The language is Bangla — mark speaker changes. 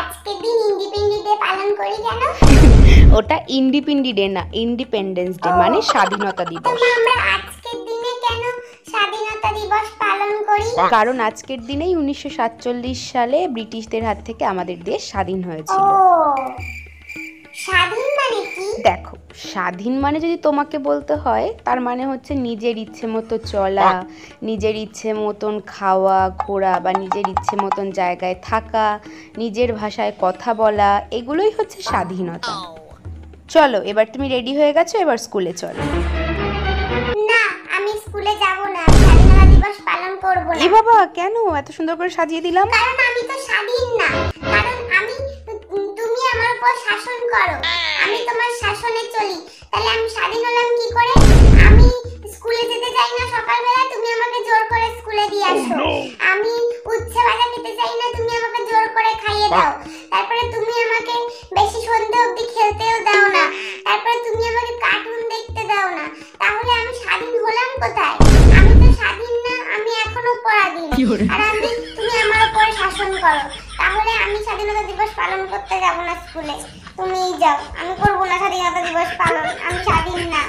Speaker 1: আজকের দিন ইন্ডিপেন্ডেন্স ডে পালন করি কেন?
Speaker 2: ওটা ইন্ডিপেন্ডেন্স ডে না, ইন্ডিপেন্ডেন্স ডে মানে স্বাধীনতা দিবস।
Speaker 1: আমরা আজকের দিনে কেন স্বাধীনতা দিবস পালন করি?
Speaker 2: কারণ আজকের দিনেই 1947 সালে ব্রিটিশদের হাত থেকে আমাদের দেশ স্বাধীন
Speaker 1: ও,
Speaker 2: হয়েছিল।
Speaker 1: স্বাধীন মানে কি?
Speaker 2: দেখো, স্বাধীন মানে যদি তোমাকে বলতে হয়, তার মানে হচ্ছে নিজের ইচ্ছে মতো চলা, নিজের ইচ্ছে মতন খাওয়া ঘোরা, বা নিজের ইচ্ছে মতন জায়গায় থাকা, নিজের ভাষায় কথা বলা, এগুলোই হচ্ছে স্বাধীনতা। চলো, এবার তুমি রেডি হয়ে গেছো, এবার স্কুলে চলো।
Speaker 1: না, আমি স্কুলে যাব না, স্বাধীনতা দিবস পালন করব না।
Speaker 2: এ বাবা, কেন? এত সুন্দর করে সাজিয়ে দিলাম।
Speaker 1: কারণ আমি তো স্বাধীন না, কারণ তুমি আমার উপর শাসন করো, আমি তোমার শাসনে চলি, তাহলে আমি স্বাধীন হলাম কি করে? আমি স্কুলে যেতে চাই না সকালবেলা, তুমি আমাকে জোর করে স্কুলে দিয়ে আসো। আমি উচ্ছে ভাজা খেতে চাই না, তুমি আমাকে জোর করে খাইয়ে দাও। তারপরে তুমি আমাকে বেশি সন্ধ্যে অবধি খেলতেও দাও না। তারপরে তুমি আমাকে কার্টুন দেখতে দাও না। তাহলে আমি স্বাধীন হলাম কোথায়? আমি তো স্বাধীন না, আমি এখনো পরাধীন। আর তুমি আমার উপরে শাসন করো, তাহলে আমি স্বাধীনতা দিবস পালন করতে যাব না স্কুলে। তুমিই যাও, আমি করব না স্বাধীনতা দিবস পালন, আমি স্বাধীন না।